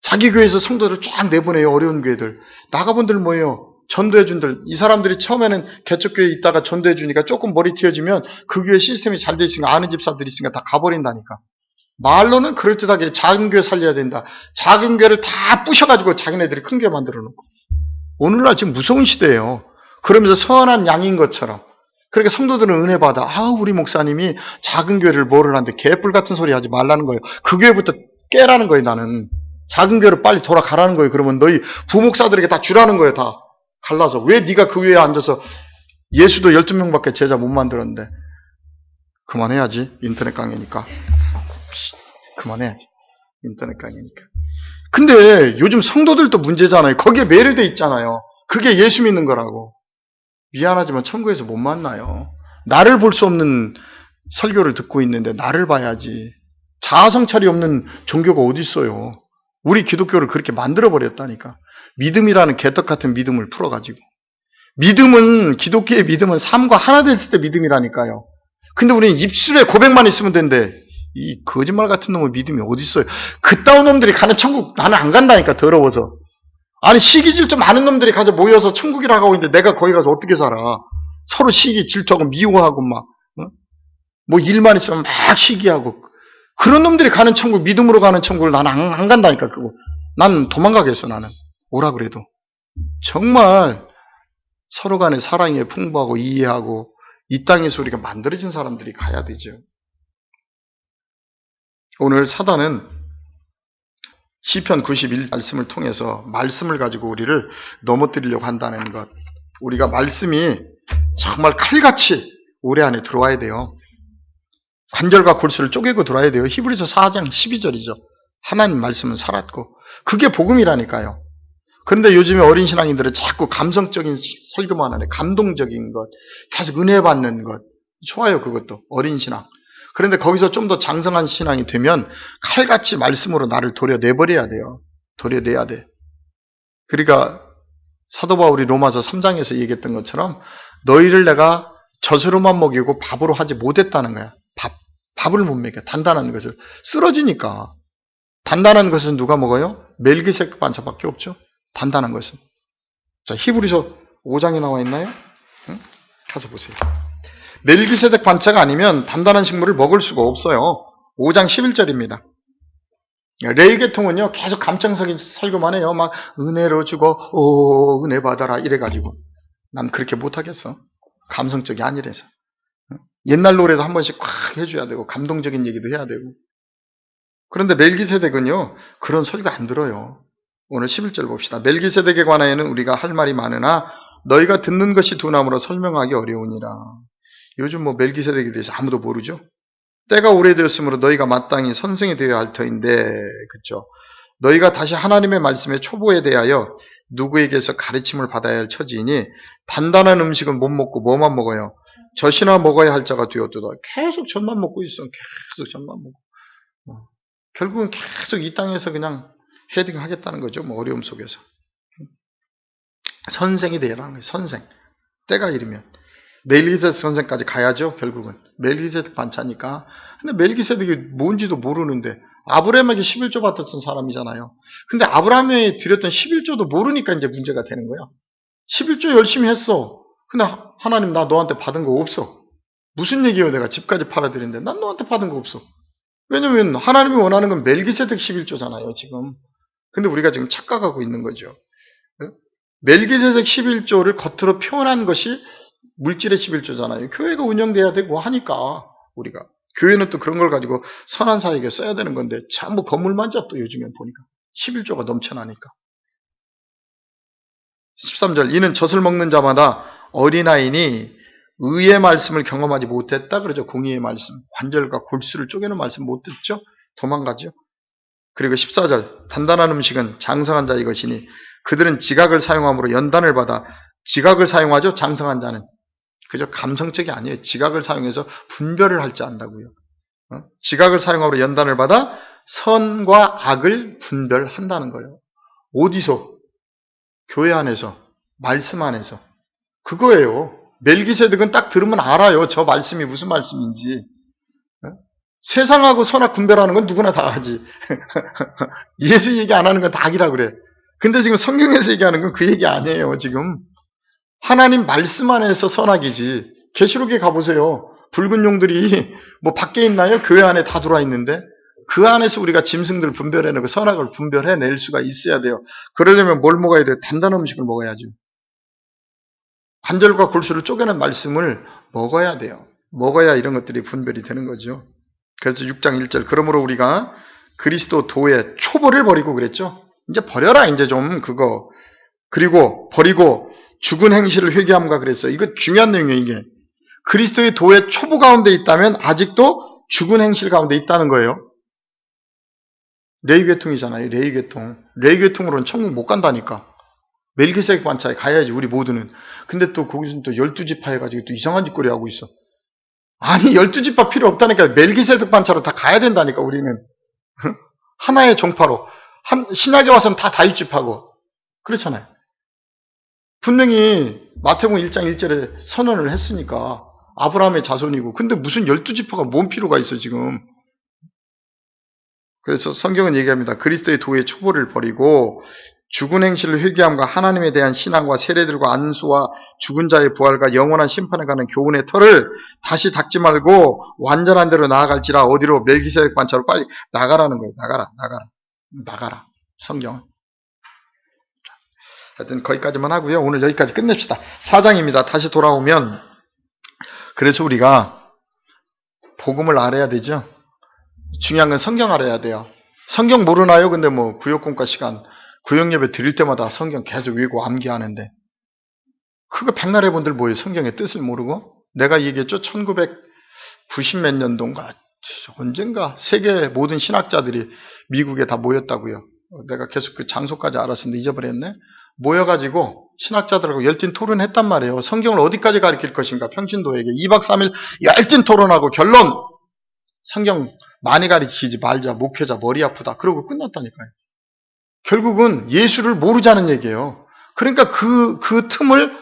자기 교회에서 성도들을 쫙 내보내요. 어려운 교회들. 나가본들 뭐예요? 전도해준들. 이 사람들이 처음에는 개척교회에 있다가 전도해주니까 조금 머리 튀어지면 그 교회 시스템이 잘 돼 있으니까 아는 집사들이 있으니까 다 가버린다니까. 말로는 그럴듯하게 작은 교회 살려야 된다. 작은 교회를 다 부셔가지고 자기네들이 큰 교회 만들어 놓고. 오늘날 지금 무서운 시대예요. 그러면서 선한 양인 것처럼. 그러니까 성도들은 은혜 받아. 우리 목사님이 작은 교회를 뭐를 하는데 개뿔 같은 소리 하지 말라는 거예요. 그 교회부터 깨라는 거예요, 나는. 작은 교회로 빨리 돌아가라는 거예요. 그러면 너희 부목사들에게 다 주라는 거예요, 다. 갈라서. 왜 네가 그 위에 앉아서 예수도 12명밖에 제자 못 만들었는데. 그만해야지. 인터넷 강의니까. 그만해야지. 인터넷 강의니까. 근데 요즘 성도들도 문제잖아요. 거기에 매료돼 있잖아요. 그게 예수 믿는 거라고. 미안하지만 천국에서 못 만나요. 나를 볼 수 없는 설교를 듣고 있는데 나를 봐야지. 자아성찰이 없는 종교가 어디 있어요. 우리 기독교를 그렇게 만들어버렸다니까. 믿음이라는 개떡 같은 믿음을 풀어가지고. 믿음은, 기독교의 믿음은 삶과 하나 됐을 때 믿음이라니까요. 근데 우리는 입술에 고백만 있으면 된대. 이 거짓말 같은 놈의 믿음이 어디 있어요. 그따운 놈들이 가는 천국 나는 안 간다니까. 더러워서. 아니 시기 질투 많은 놈들이 가서 모여서 천국이라고 하고 있는데 내가 거기 가서 어떻게 살아. 서로 시기 질투하고 미워하고 막 뭐 일만 있으면 막 시기하고. 그런 놈들이 가는 천국, 믿음으로 가는 천국을 나는 안 간다니까. 그거 난 도망가겠어. 나는 오라 그래도. 정말 서로 간의 사랑에 풍부하고 이해하고 이 땅에서 우리가 만들어진 사람들이 가야 되죠. 오늘 사단은 시편 91 말씀을 통해서 말씀을 가지고 우리를 넘어뜨리려고 한다는 것. 우리가 말씀이 정말 칼같이 우리 안에 들어와야 돼요. 관절과 골수를 쪼개고 들어와야 돼요. 히브리서 4장 12절이죠. 하나님 말씀은 살았고. 그게 복음이라니까요. 그런데 요즘에 어린 신앙인들은 자꾸 감성적인 설교만 하네. 감동적인 것, 계속 은혜 받는 것. 좋아요, 그것도. 어린 신앙. 그런데 거기서 좀 더 장성한 신앙이 되면 칼같이 말씀으로 나를 도려내버려야 돼요. 도려내야 돼. 그러니까 사도 바울이 로마서 3장에서 얘기했던 것처럼 너희를 내가 젖으로만 먹이고 밥으로 하지 못했다는 거야. 밥을 못 먹여. 단단한 것을. 쓰러지니까. 단단한 것은 누가 먹어요? 멜기세덱 반차밖에 없죠. 단단한 것은. 자, 히브리서 5장에 나와 있나요? 응? 가서 보세요. 멜기세덱 반차가 아니면 단단한 식물을 먹을 수가 없어요. 5장 11절입니다. 레위계통은요, 계속 감정적인 설교만 해요. 막, 은혜로 주고, 은혜 받아라. 이래가지고. 난 그렇게 못하겠어. 감성적이 아니라서. 옛날 노래도 한 번씩 꽉 해줘야 되고, 감동적인 얘기도 해야 되고. 그런데 멜기세덱은요, 그런 설교 안 들어요. 오늘 11절 봅시다. 멜기세덱에 관하여는 우리가 할 말이 많으나, 너희가 듣는 것이 두나무로 설명하기 어려우니라. 요즘 뭐 멜기세덱에 대해서 아무도 모르죠? 때가 오래되었으므로 너희가 마땅히 선생이 되어야 할 터인데, 그렇죠? 너희가 다시 하나님의 말씀의 초보에 대하여 누구에게서 가르침을 받아야 할 처지이니 단단한 음식은 못 먹고 뭐만 먹어요? 젖이나 먹어야 할 자가 되었도다. 계속 젖만 먹고 있어. 계속 젖만 먹고. 결국은 계속 이 땅에서 그냥 헤딩 하겠다는 거죠. 뭐 어려움 속에서. 선생이 되라는 거예요. 선생. 때가 이르면. 멜기세덱 선생까지 가야죠. 결국은. 멜기세덱 반차니까. 근데 멜기세덱이 뭔지도 모르는데 아브라함에게 11조 받았던 사람이잖아요. 근데 아브라함이 드렸던 11조도 모르니까 이제 문제가 되는 거야. 11조 열심히 했어. 근데 하나님 나 너한테 받은 거 없어. 무슨 얘기예요? 내가 집까지 팔아드리는데 난 너한테 받은 거 없어. 왜냐면 하나님이 원하는 건 멜기세덱 11조잖아요. 지금. 근데 우리가 지금 착각하고 있는 거죠. 멜기세덱 11조를 겉으로 표현한 것이 물질의 11조잖아요. 교회가 운영돼야 되고 하니까 우리가. 교회는 또 그런 걸 가지고 선한 사역에 써야 되는 건데 전부 건물만 잡도 요즘엔 보니까 11조가 넘쳐나니까. 13절 이는 젖을 먹는 자마다 어린아이니 의의 말씀을 경험하지 못했다. 그러죠. 공의의 말씀. 관절과 골수를 쪼개는 말씀 못 듣죠. 도망가죠. 그리고 14절 단단한 음식은 장성한 자의 것이니 그들은 지각을 사용함으로 연단을 받아 지각을 사용하죠. 장성한 자는. 그저 감성적이 아니에요. 지각을 사용해서 분별을 할 줄 안다고요. 지각을 사용하고 연단을 받아 선과 악을 분별한다는 거예요. 어디서? 교회 안에서, 말씀 안에서. 그거예요. 멜기세덱은 딱 들으면 알아요. 저 말씀이 무슨 말씀인지. 세상하고 선악 분별하는 건 누구나 다 하지. 예수 얘기 안 하는 건 다 악이라 그래. 근데 지금 성경에서 얘기하는 건 그 얘기 아니에요. 지금 하나님 말씀 안에서 선악이지. 계시록에 가보세요. 붉은 용들이 뭐 밖에 있나요? 교회 안에 다 들어와 있는데 그 안에서 우리가 짐승들 분별해내고 선악을 분별해낼 수가 있어야 돼요. 그러려면 뭘 먹어야 돼요? 단단한 음식을 먹어야죠. 관절과 골수를 쪼개는 말씀을 먹어야 돼요. 먹어야 이런 것들이 분별이 되는 거죠. 그래서 6장 1절 그러므로 우리가 그리스도 도의 초보를 버리고 그랬죠. 이제 버려라 이제 좀 그거. 그리고 버리고 죽은 행실을 회개함과 그랬어요. 이거 중요한 내용이에요. 이게. 그리스도의 도의 초보 가운데 있다면 아직도 죽은 행실 가운데 있다는 거예요. 레위계통이잖아요. 레위계통으로는 천국 못 간다니까. 멜기세덱 반차에 가야지 우리 모두는. 근데 또 거기서는 또 12지파 해가지고 또 이상한 짓거리 하고 있어. 아니 12지파 필요 없다니까. 멜기세덱 반차로 다 가야 된다니까 우리는. 하나의 종파로. 신약에 와서는 다 다윗지파고. 그렇잖아요. 분명히 마태복음 1장 1절에 선언을 했으니까 아브라함의 자손이고. 근데 무슨 12지파가 뭔 필요가 있어 지금. 그래서 성경은 얘기합니다. 그리스도의 도의 초보를 버리고 죽은 행실을 회개함과 하나님에 대한 신앙과 세례들과 안수와 죽은 자의 부활과 영원한 심판에 가는 교훈의 털을 다시 닦지 말고 완전한 대로 나아갈지라. 어디로? 멜기세덱 반차로 빨리 나가라는 거예요. 나가라. 성경은. 하여튼 거기까지만 하고요. 오늘 여기까지 끝냅시다. 4장입니다. 다시 돌아오면 그래서 우리가 복음을 알아야 되죠. 중요한 건 성경 알아야 돼요. 성경 모르나요? 근데 뭐 구역공과 시간 구역 예배 드릴 때마다 성경 계속 외우고 암기하는데 그거 백날 해본들 뭐예요? 성경의 뜻을 모르고? 내가 얘기했죠. 1990 몇 년도인가 언젠가 세계 모든 신학자들이 미국에 다 모였다고요. 내가 계속 그 장소까지 알았는데 잊어버렸네. 모여가지고 신학자들하고 열띤 토론했단 말이에요. 성경을 어디까지 가르칠 것인가. 평신도에게 2박 3일 열띤 토론하고 결론 성경 많이 가르치지 말자. 목회자 머리 아프다. 그러고 끝났다니까요. 결국은 예수를 모르자는 얘기예요. 그러니까 그 틈을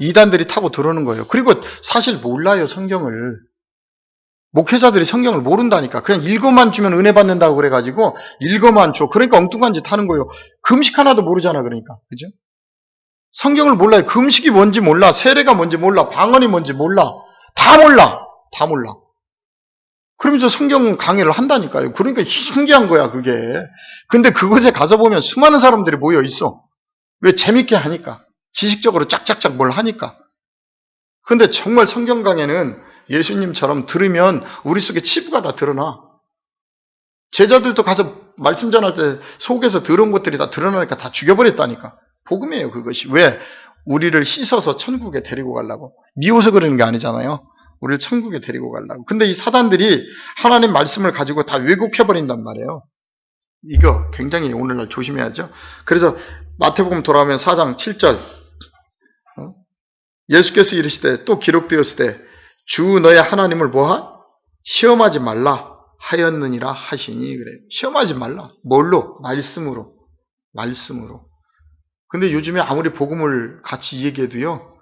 이단들이 타고 들어오는 거예요. 그리고 사실 몰라요. 성경을. 목회자들이 성경을 모른다니까. 그냥 읽어만 주면 은혜 받는다고 그래가지고 읽어만 줘. 그러니까 엉뚱한 짓 하는 거예요. 금식 하나도 모르잖아. 그러니까. 그죠? 성경을 몰라요. 금식이 뭔지 몰라. 세례가 뭔지 몰라. 방언이 뭔지 몰라. 다 몰라. 그러면서 성경 강의를 한다니까요. 그러니까 신기한 거야, 그게. 근데 그곳에 가서 보면 수많은 사람들이 모여 있어. 왜? 재밌게 하니까. 지식적으로 짝짝짝 뭘 하니까. 근데 정말 성경 강의는 예수님처럼 들으면 우리 속에 치부가 다 드러나. 제자들도 가서 말씀 전할 때 속에서 들은 것들이 다 드러나니까 다 죽여버렸다니까. 복음이에요, 그것이. 왜? 우리를 씻어서 천국에 데리고 가려고. 미워서 그러는 게 아니잖아요. 우리를 천국에 데리고 가려고. 근데 이 사단들이 하나님 말씀을 가지고 다 왜곡해버린단 말이에요. 이거 굉장히 오늘날 조심해야죠. 그래서 마태복음 돌아오면 4장 7절 예수께서 이르시되 또 기록되었을 때 주 너의 하나님을 뭐하? 시험하지 말라 하였느니라 하시니 그래요. 시험하지 말라. 뭘로? 말씀으로. 근데 요즘에 아무리 복음을 같이 얘기해도요.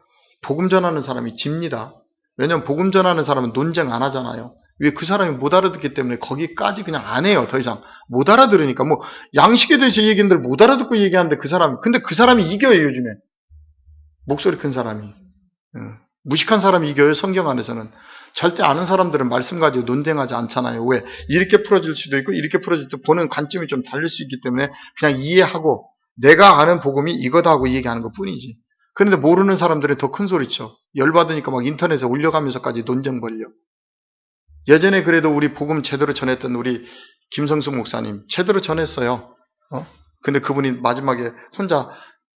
복음 전하는 사람이 집니다. 왜냐면 복음 전하는 사람은 논쟁 안 하잖아요. 왜? 그 사람이 못 알아듣기 때문에 거기까지 그냥 안 해요. 더 이상. 못 알아들으니까. 뭐 양식에 대해서 얘기인들 못 알아듣고 얘기하는데 근데 그 사람이 이겨요. 요즘에. 목소리 큰 사람이. 무식한 사람이 이겨요. 성경 안에서는. 절대 아는 사람들은 말씀 가지고 논쟁하지 않잖아요. 왜? 이렇게 풀어질 수도 있고 이렇게 풀어질 때 보는 관점이 좀 다를 수 있기 때문에 그냥 이해하고 내가 아는 복음이 이거다 하고 얘기하는 것 뿐이지. 그런데 모르는 사람들은 더 큰 소리쳐. 열받으니까 막 인터넷에 올려가면서까지 논쟁 벌려. 예전에 그래도 우리 복음 제대로 전했던 우리 김성수 목사님 제대로 전했어요. 근데 그분이 마지막에 혼자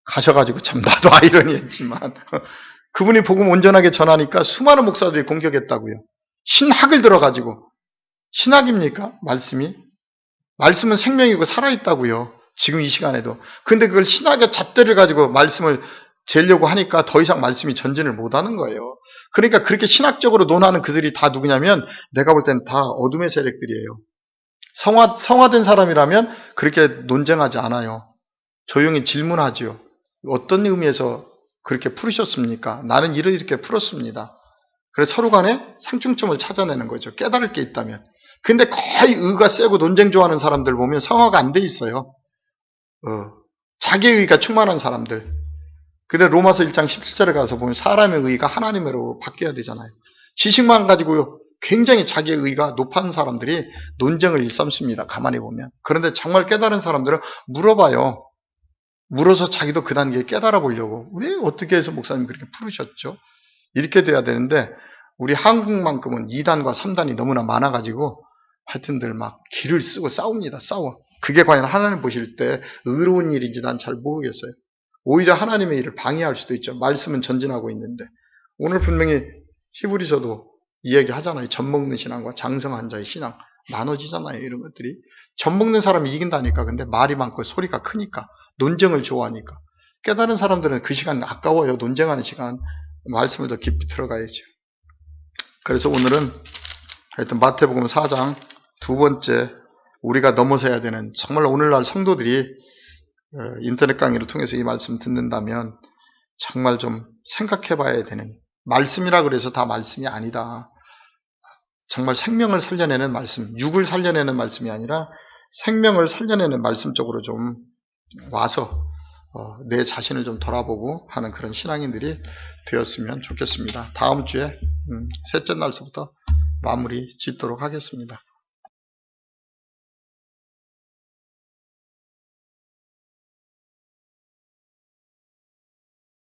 가셔가지고 참 나도 아이러니했지만 그분이 복음 온전하게 전하니까 수많은 목사들이 공격했다고요. 신학을 들어가지고. 신학입니까? 말씀이? 말씀은 생명이고 살아있다고요. 지금 이 시간에도. 근데 그걸 신학의 잣대를 가지고 말씀을 재려고 하니까 더 이상 말씀이 전진을 못하는 거예요. 그러니까 그렇게 신학적으로 논하는 그들이 다 누구냐면 내가 볼 땐 다 어둠의 세력들이에요. 성화된 사람이라면 그렇게 논쟁하지 않아요. 조용히 질문하지요. 어떤 의미에서 그렇게 풀으셨습니까? 나는 이렇게 풀었습니다. 그래서 서로 간에 상충점을 찾아내는 거죠. 깨달을 게 있다면. 근데 거의 의가 세고 논쟁 좋아하는 사람들 보면 성화가 안 돼 있어요. 자기의가 충만한 사람들. 근데 로마서 1장 17절에 가서 보면 사람의 의가 하나님으로 바뀌어야 되잖아요. 지식만 가지고 굉장히 자기의 의가 높은 사람들이 논쟁을 일삼습니다. 가만히 보면. 그런데 정말 깨달은 사람들은 물어봐요. 물어서 자기도 그 단계에 깨달아 보려고. 왜 어떻게 해서 목사님 그렇게 풀으셨죠? 이렇게 돼야 되는데 우리 한국만큼은 2단과 3단이 너무나 많아가지고 하여튼들 막 길을 쓰고 싸웁니다. 싸워. 그게 과연 하나님 보실 때 의로운 일인지 난 잘 모르겠어요. 오히려 하나님의 일을 방해할 수도 있죠. 말씀은 전진하고 있는데. 오늘 분명히 히브리서도 이야기 하잖아요. 젖먹는 신앙과 장성한 자의 신앙. 나눠지잖아요. 이런 것들이. 젖먹는 사람이 이긴다니까. 근데 말이 많고 소리가 크니까. 논쟁을 좋아하니까. 깨달은 사람들은 그 시간 아까워요. 논쟁하는 시간. 말씀을 더 깊이 들어가야죠. 그래서 오늘은 하여튼 마태복음 4장 두 번째 우리가 넘어서야 되는 정말 오늘날 성도들이 인터넷 강의를 통해서 이 말씀 듣는다면 정말 좀 생각해 봐야 되는 말씀이라 그래서 다 말씀이 아니다. 정말 생명을 살려내는 말씀, 육을 살려내는 말씀이 아니라 생명을 살려내는 말씀 쪽으로 좀 와서 내 자신을 좀 돌아보고 하는 그런 신앙인들이 되었으면 좋겠습니다. 다음 주에 셋째 날서부터 마무리 짓도록 하겠습니다.